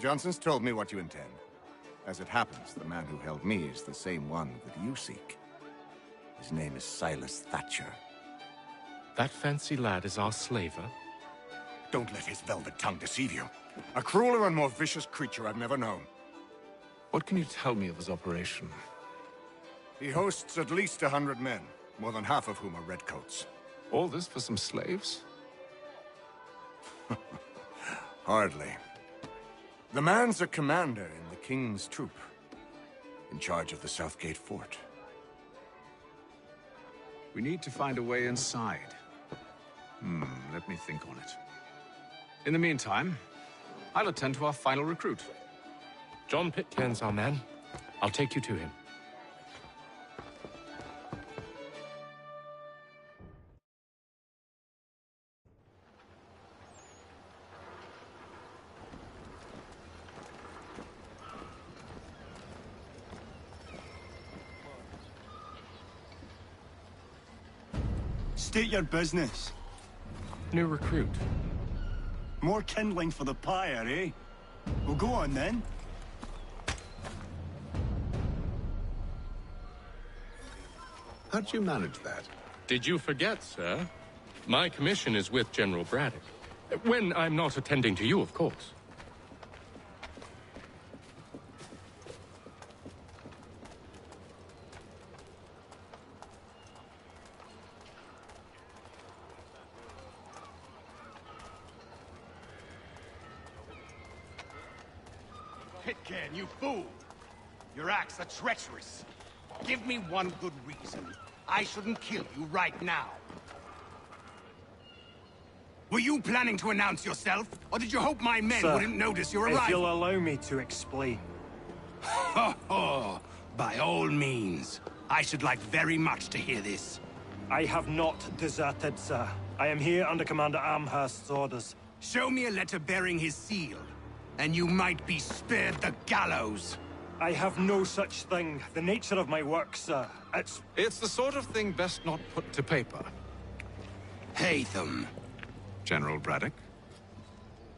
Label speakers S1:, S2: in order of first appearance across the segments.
S1: Johnson's told me what you intend. As it happens, the man who held me is the same one that you seek. His name is Silas Thatcher.
S2: That fancy lad is our slaver?
S1: Don't let his velvet tongue deceive you. A crueler and more vicious creature I've never known.
S3: What can you tell me of his operation?
S1: He hosts at least 100 men, more than half of whom are redcoats.
S3: All this for some slaves?
S1: Hardly. The man's a commander in the King's troop, in charge of the Southgate Fort.
S3: We need to find a way inside. Let me think on it. In the meantime, I'll attend to our final recruit.
S2: John Pitcairn's our man. I'll take you to him.
S4: State your business.
S2: New recruit.
S4: More kindling for the pyre, eh? Well, go on then.
S3: How'd you manage that?
S2: Did you forget, sir? My commission is with General Braddock. When I'm not attending to you, of course.
S5: Pitcairn, you fool! Your acts are treacherous. Give me one good reason I shouldn't kill you right now. Were you planning to announce yourself, or did you hope my men wouldn't notice your arrival?
S6: If you'll allow me to explain.
S5: Ho ho! By all means. I should like very much to hear this.
S6: I have not deserted, sir. I am here under Commander Amherst's orders.
S5: Show me a letter bearing his seal, and you might be spared the gallows.
S6: I have no such thing. The nature of my work, sir.
S3: It's the sort of thing best not put to paper.
S5: Haytham.
S3: General Braddock?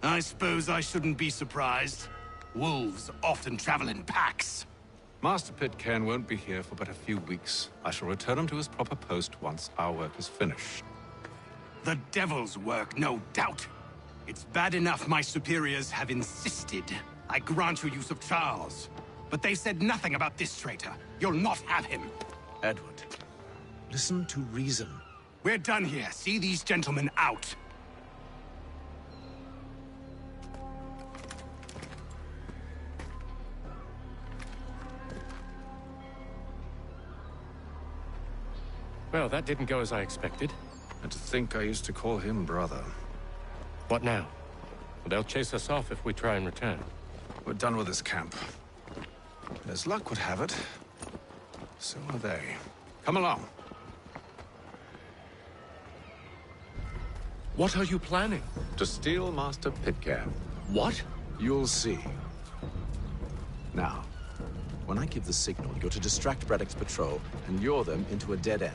S5: I suppose I shouldn't be surprised. Wolves often travel in packs.
S3: Master Pitcairn won't be here for but a few weeks. I shall return him to his proper post once our work is finished.
S5: The devil's work, no doubt. It's bad enough my superiors have insisted I grant you use of Charles. But they said nothing about this traitor. You'll not have him.
S3: Edward, listen to reason.
S5: We're done here. See these gentlemen out.
S2: Well, that didn't go as I expected.
S3: And to think I used to call him brother.
S2: What now? Well, they'll chase us off if we try and return.
S3: We're done with this camp. As luck would have it, so are they. Come along.
S2: What are you planning?
S3: To steal Master Pitcairn.
S2: What?
S3: You'll see. Now, when I give the signal, you're to distract Braddock's patrol and lure them into a dead end.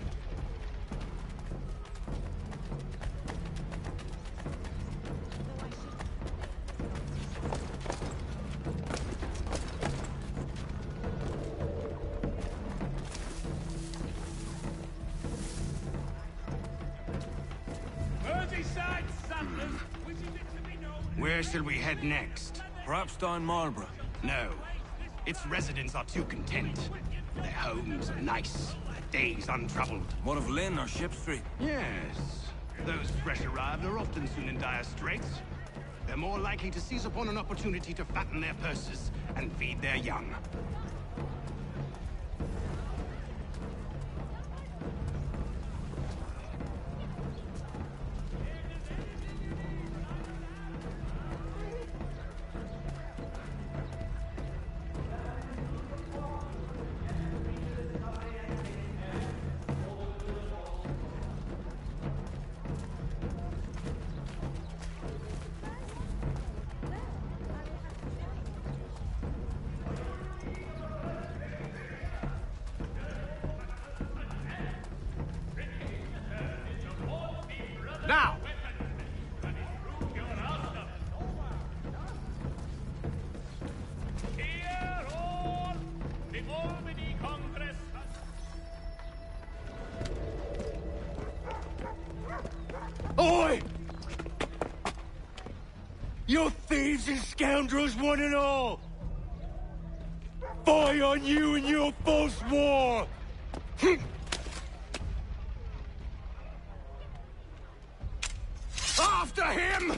S5: Where shall we head next?
S4: Perhaps down Marlborough.
S5: No. Its residents are too content. Their homes are nice, their days untroubled.
S4: What of Lynn or Ship Street?
S5: Yes. Those fresh arrived are often soon in dire straits. They're more likely to seize upon an opportunity to fatten their purses and feed their young. Now!
S6: Oi! You thieves and scoundrels, one and all! Fie on you and your false war!
S5: After him!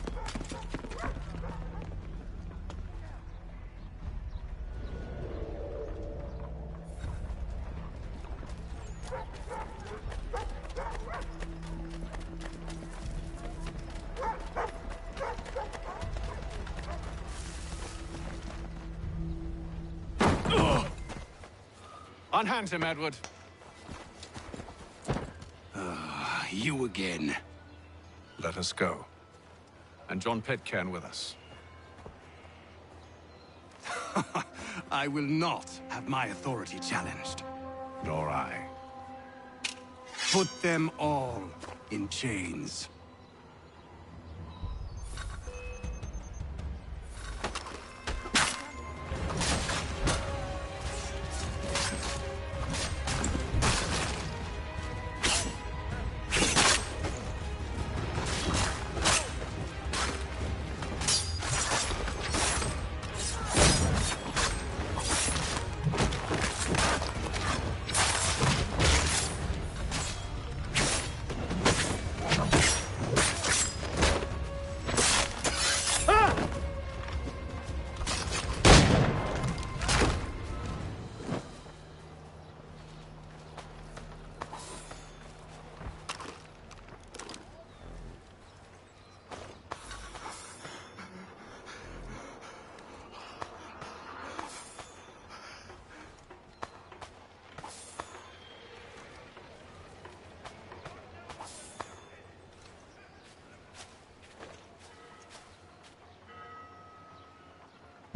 S3: Unhand him, Edward.
S5: You again.
S3: Let us go. And John Pitcairn with us.
S5: I will not have my authority challenged.
S3: Nor I.
S5: Put them all in chains.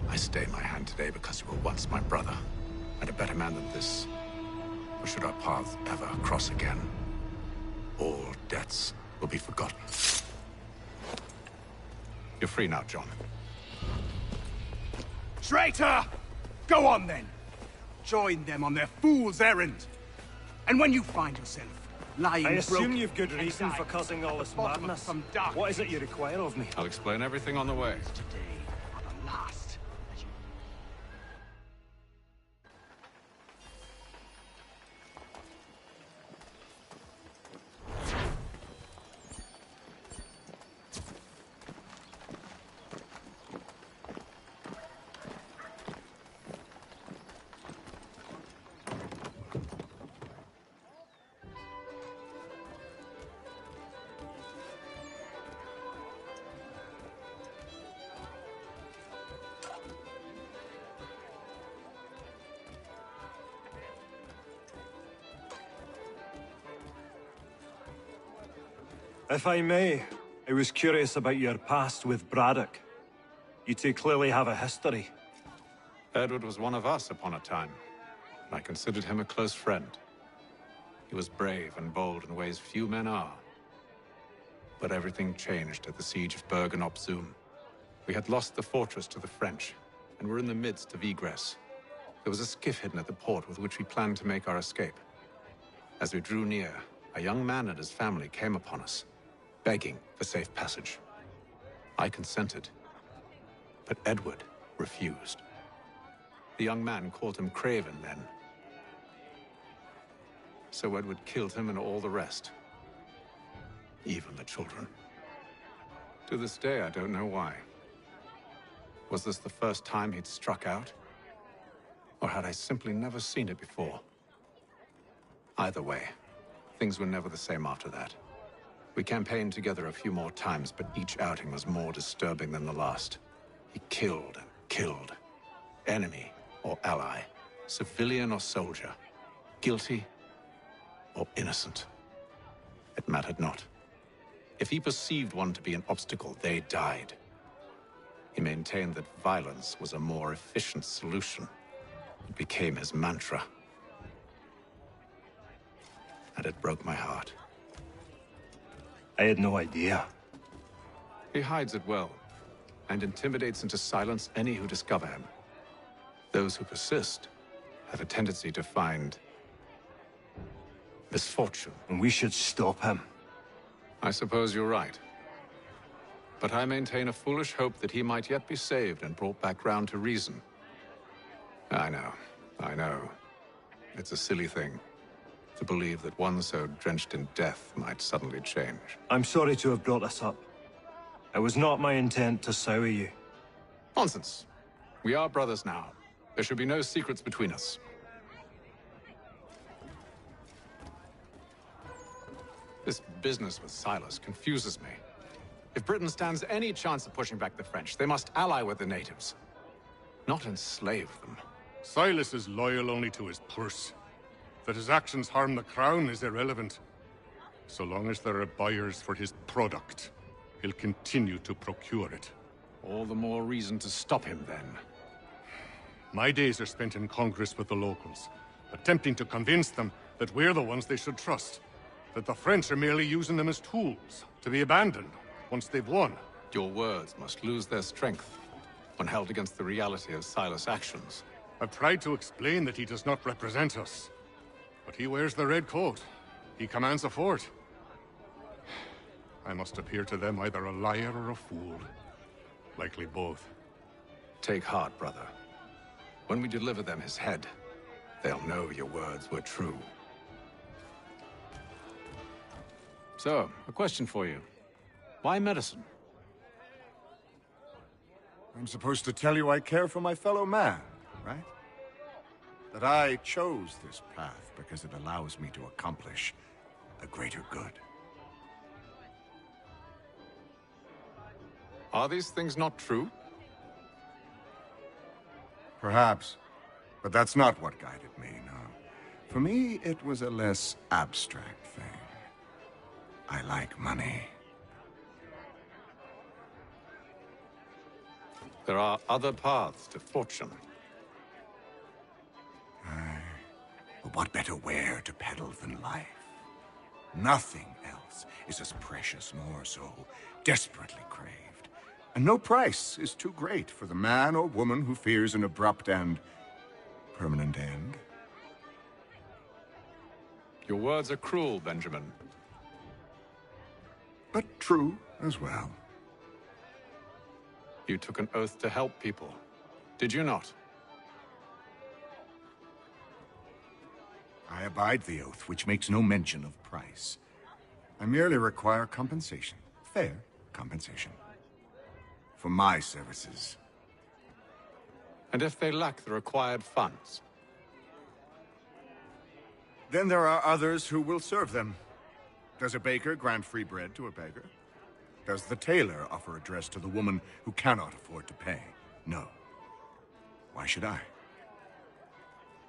S3: I stay my hand today because you were once my brother, and a better man than this. For should our paths ever cross again, all debts will be forgotten. You're free now, John.
S5: Traitor! Go on then! Join them on their fool's errand! And when you find yourself lying
S6: I assume
S5: broken
S6: you've good
S5: and
S6: reason for
S5: dying
S6: causing all
S5: at the
S6: this
S5: bottom of
S6: madness.
S5: some dark
S6: What is it you require of me?
S3: I'll explain everything on the way.
S5: today are the last.
S6: If I may, I was curious about your past with Braddock. You two clearly have a history.
S3: Edward was one of us upon a time, and I considered him a close friend. He was brave and bold in ways few men are. But everything changed at the siege of Bergen op Zoom. We had lost the fortress to the French, and were in the midst of egress. There was a skiff hidden at the port with which we planned to make our escape. As we drew near, a young man and his family came upon us, begging for safe passage. I consented, but Edward refused. The young man called him Craven then. So Edward killed him and all the rest, even the children. To this day, I don't know why. Was this the first time he'd struck out? Or had I simply never seen it before? Either way, things were never the same after that. We campaigned together a few more times, but each outing was more disturbing than the last. He killed and killed. Enemy or ally, civilian or soldier, guilty or innocent. It mattered not. If he perceived one to be an obstacle, they died. He maintained that violence was a more efficient solution. It became his mantra. And it broke my heart.
S6: I had no idea.
S3: He hides it well, and intimidates into silence any who discover him. Those who persist have a tendency to find misfortune.
S6: And we should stop him.
S3: I suppose you're right. But I maintain a foolish hope that he might yet be saved and brought back round to reason. I know. It's a silly thing to believe that one so drenched in death might suddenly change.
S6: I'm sorry to have brought this up. It was not my intent to sour you.
S3: Nonsense. We are brothers now. There should be no secrets between us. This business with Silas confuses me. If Britain stands any chance of pushing back the French, they must ally with the natives, not enslave them.
S7: Silas is loyal only to his purse. That his actions harm the crown is irrelevant. So long as there are buyers for his product, he'll continue to procure it.
S3: All the more reason to stop him, then.
S7: My days are spent in Congress with the locals, attempting to convince them that we're the ones they should trust. That the French are merely using them as tools, to be abandoned once they've won.
S3: Your words must lose their strength when held against the reality of Silas' actions.
S7: I've tried to explain that he does not represent us. But he wears the red coat. He commands a fort. I must appear to them either a liar or a fool. Likely both.
S3: Take heart, brother. When we deliver them his head, they'll know your words were true. So, a question for you. Why medicine?
S1: I'm supposed to tell you I care for my fellow man, right? That I chose this path because it allows me to accomplish a greater good.
S3: Are these things not true?
S1: Perhaps. But that's not what guided me, no. For me, it was a less abstract thing. I like money.
S3: There are other paths to fortune.
S1: But what better ware to peddle than life? Nothing else is as precious nor so desperately craved. And no price is too great for the man or woman who fears an abrupt and permanent end.
S3: Your words are cruel, Benjamin.
S1: But true as well.
S3: You took an oath to help people, did you not?
S1: I abide the oath, which makes no mention of price. I merely require compensation. Fair compensation. For my services.
S3: And if they lack the required funds?
S1: Then there are others who will serve them. Does a baker grant free bread to a beggar? Does the tailor offer a dress to the woman who cannot afford to pay? No. Why should I?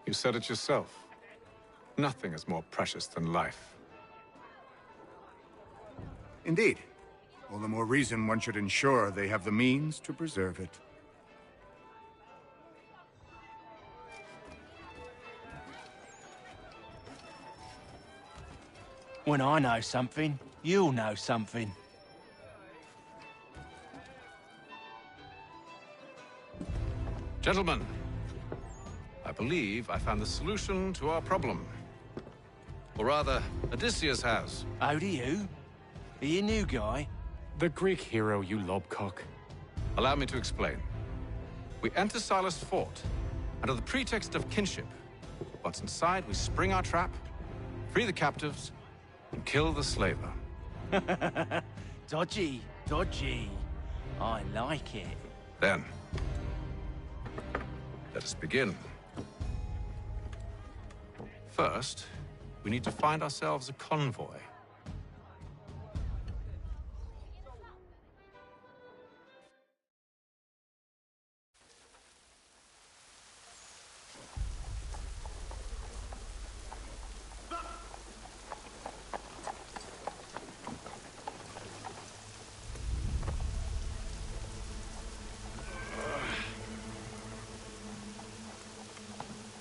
S3: You said it yourself. Nothing is more precious than life.
S1: Indeed. All the more reason one should ensure they have the means to preserve it.
S8: When I know something, you'll know something.
S3: Gentlemen, I believe I found the solution to our problem. Or rather, Odysseus has.
S8: Oh, do you? Are you a new guy?
S2: The Greek hero, you lobcock.
S3: Allow me to explain. We enter Silas' fort, under the pretext of kinship. Once inside, we spring our trap, free the captives, and kill the slaver.
S8: Dodgy, dodgy. I like it.
S3: Then, let us begin. First, we need to find ourselves a convoy.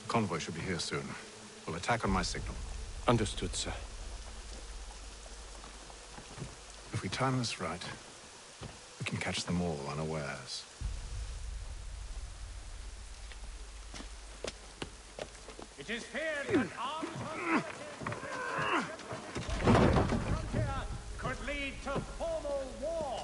S3: Convoy should be here soon. We'll attack on my signal.
S2: Understood, sir.
S3: we time this right, we can catch them all unawares.
S9: It is feared that armed could lead to formal war.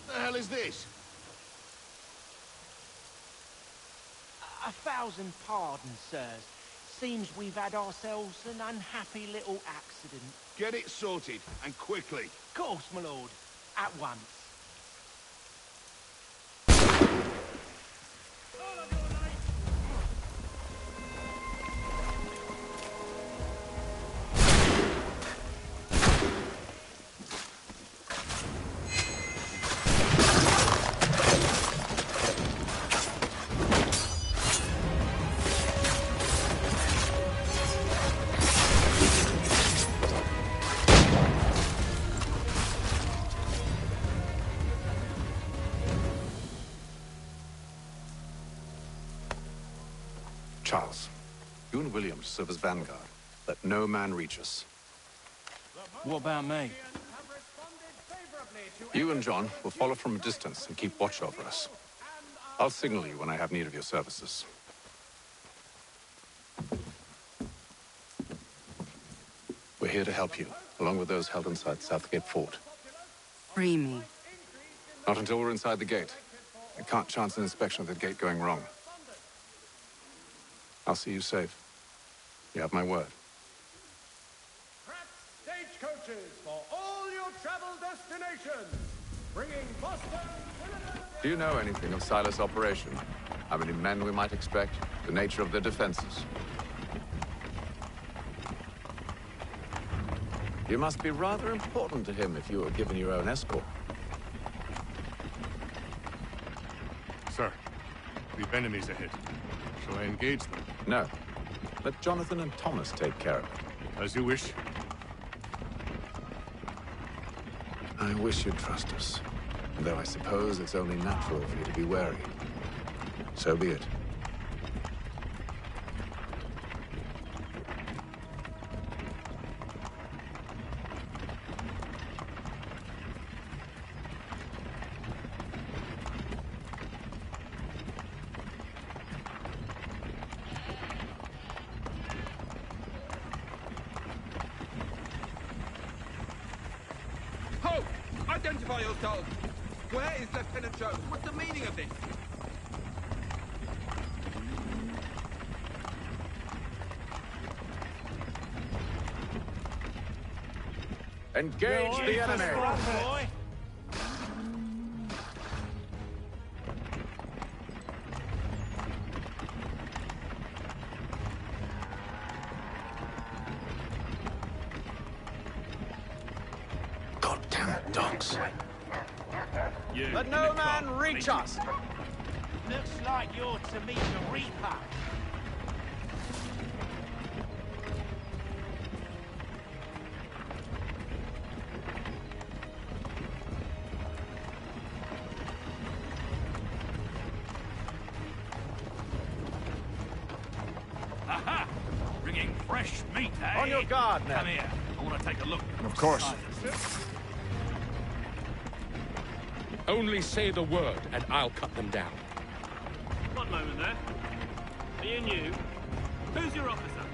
S10: The hell is this?
S8: A thousand pardons, sirs. Seems we've had ourselves an unhappy little accident.
S10: Get it sorted, and quickly.
S8: Of course, my lord. At once.
S3: Charles, you and William serve as vanguard. Let no man reach us.
S8: What about me?
S3: You and John will follow from a distance and keep watch over us. I'll signal you when I have need of your services. We're here to help you, along with those held inside Southgate Fort.
S11: Free me.
S3: Not until we're inside the gate. I can't chance an inspection of the gate going wrong. I'll see you safe. You have my word.
S9: Stagecoaches for all your travel destinations, bringing Boston.
S3: Do you know anything of Silas' operation? How many men we might expect? The nature of their defenses? You must be rather important to him if you were given your own escort.
S7: Sir, we've enemies ahead. Shall I engage them?
S3: No. Let Jonathan and Thomas take care of it.
S7: As you wish.
S3: I wish you'd trust us. Though I suppose it's only natural for you to be wary. So be it.
S12: Halt! Identify yourselves! Where is Lieutenant Jones? What's the meaning of this?
S3: Engage the enemy! Goddamn dogs.
S12: Let no man reach us!
S8: Looks like you're to meet the Reaper.
S9: Aha! Bringing fresh meat, eh?
S12: On your guard, now.
S9: Come here. I want to take a look.
S1: Of course.
S2: Only say the word, and I'll cut them down.
S9: One moment there. Are you new? Who's your officer?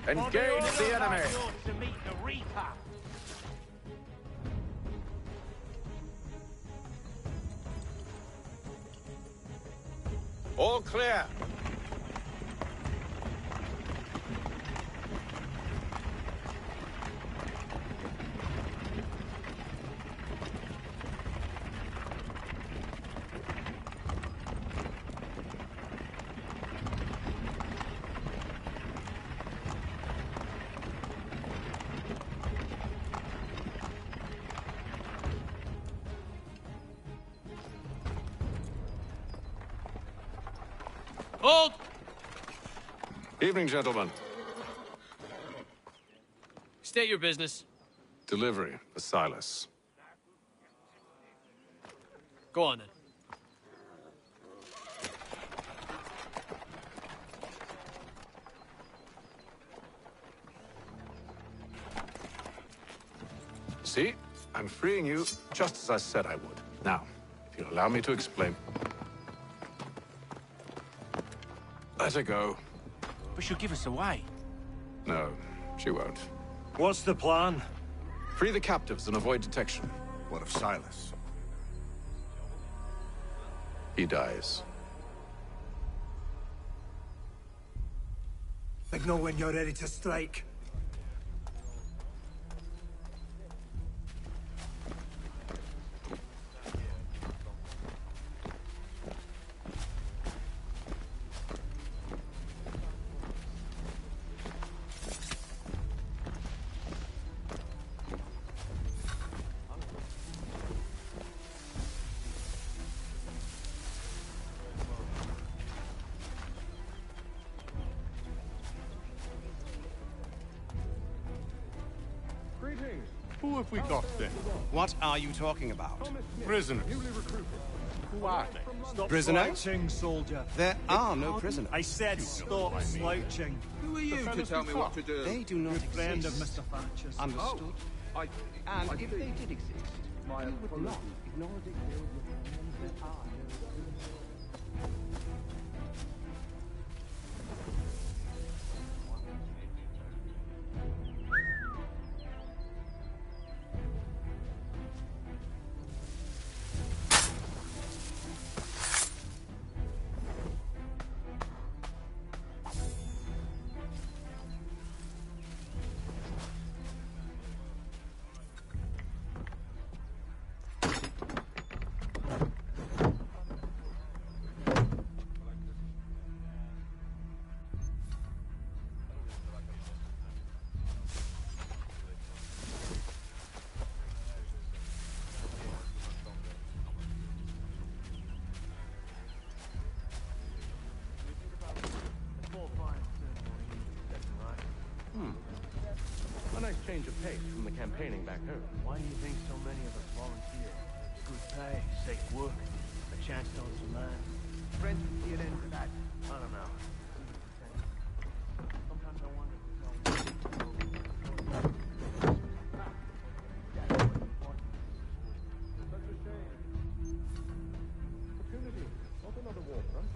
S3: Engage the enemy!
S8: You're to meet the Reaper.
S3: All clear.
S13: Hold!
S3: Evening, gentlemen.
S13: State your business.
S3: Delivery for Silas.
S13: Go on, then.
S3: See? I'm freeing you just as I said I would. Now, if you'll allow me to explain. Let her go.
S8: But she'll give us away.
S3: No, she won't.
S6: What's the plan?
S3: Free the captives and avoid detection.
S1: What of Silas?
S3: He dies.
S14: Signal when you're ready to strike.
S7: Who have we got then?
S5: What are you talking about?
S7: Prisoners. Who are they?
S14: Stop
S5: Prisoners?
S14: slouching, soldier.
S5: There are no prisoners.
S14: I said stop slouching.
S12: Who are you to tell me what to do?
S5: They do not
S14: Good
S5: exist.
S14: friend of Mr. Thatcher's.
S5: Understood.
S12: And if they did exist,
S8: My would not ignore the guild with that are.
S2: A nice change of pace from the campaigning back home.
S8: Why do you think so many of us volunteer? Good pay, safe work, a chance to own some land. Friends would see it into that. I don't know. Sometimes I wonder
S7: Opportunity, not another war front.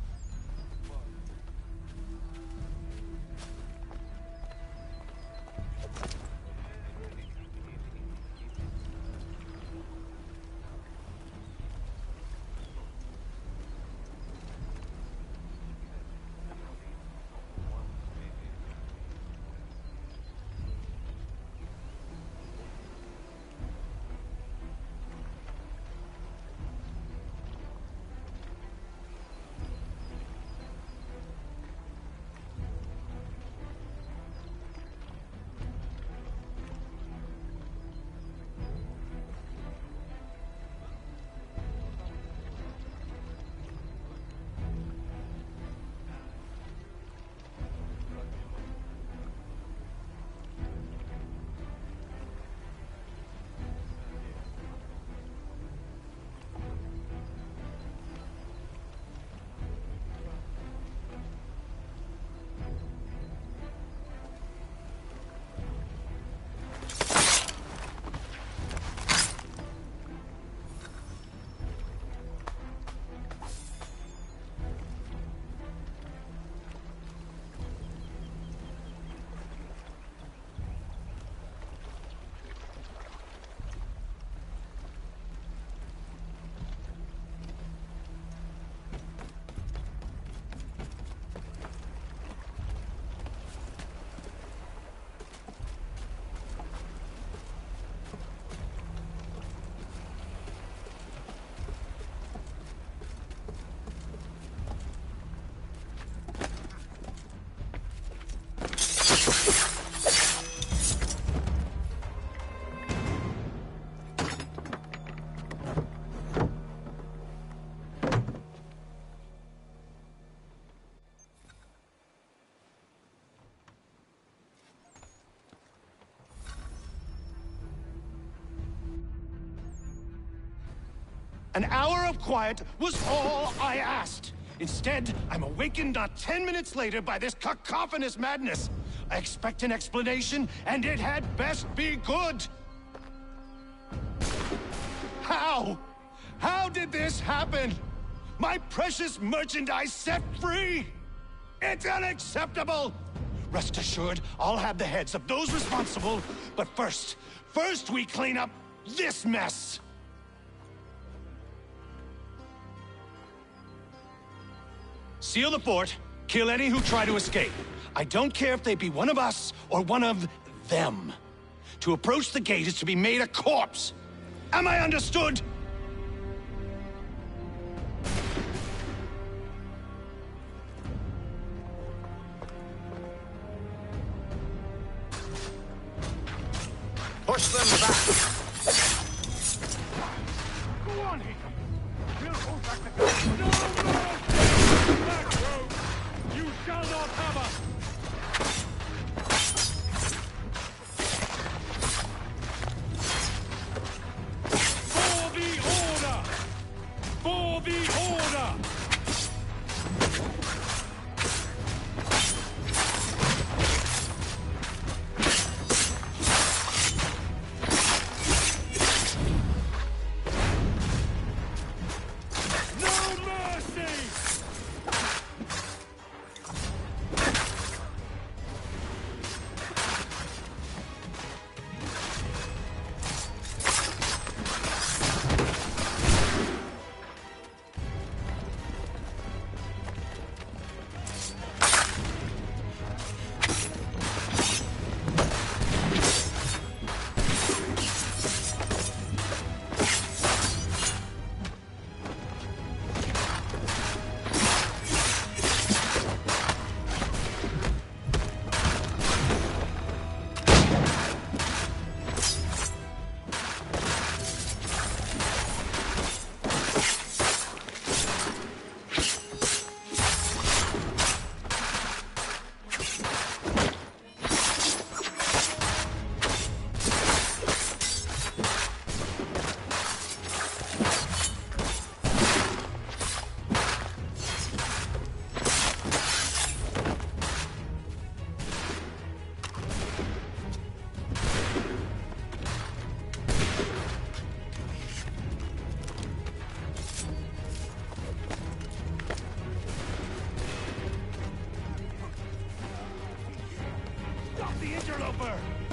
S9: An hour of quiet was all I asked. Instead, I'm awakened not 10 minutes later by this cacophonous madness. I expect an explanation, and it had best be good. How? How did this happen? My precious merchandise set free! It's unacceptable! Rest assured, I'll have the heads of those responsible, but first we clean up this mess! Seal the fort, kill any who try to escape. I don't care if they be one of us or one of them. To approach the gate is to be made a corpse. Am I understood?
S10: Push them back!
S9: Go on, Hickam. We'll hold back the
S15: Back, rogue! You shall not have us! For the order! For the order!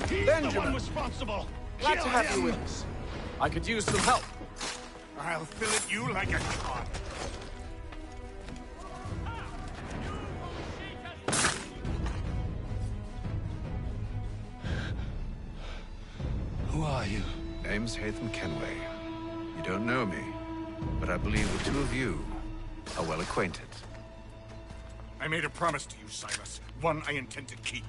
S9: He's
S13: Benjamin.
S9: the one responsible!
S13: Glad
S9: Kill
S13: to have
S9: him.
S13: you with us. I could use some help.
S1: I'll fillet you like a cod.
S3: Who are you? Name's Haytham Kenway. You don't know me, but I believe the two of you are well acquainted.
S1: I made a promise to you, Silas. One I intend to keep.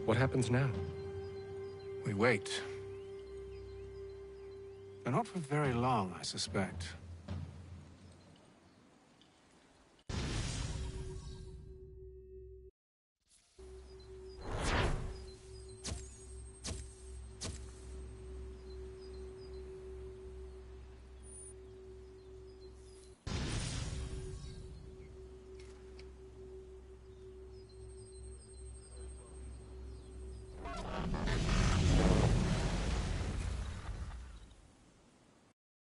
S2: What happens now?
S3: We wait. But not for very long, I suspect.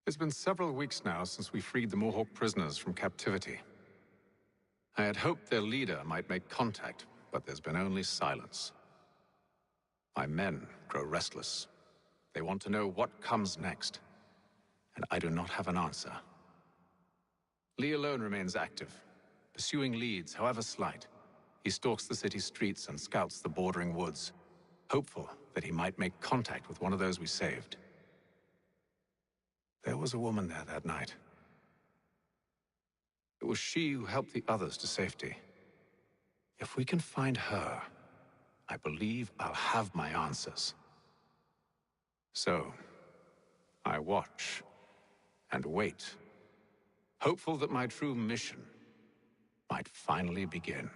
S3: It's been several weeks now since we freed the Mohawk prisoners from captivity. I had hoped their leader might make contact, but there's been only silence. My men grow restless. They want to know what comes next, and I do not have an answer. Lee alone remains active, pursuing leads, however slight. He stalks the city streets and scouts the bordering woods, hopeful that he might make contact with one of those we saved. There was a woman there that night. It was she who helped the others to safety. If we can find her, I believe I'll have my answers. So, I watch and wait, hopeful that my true mission might finally begin.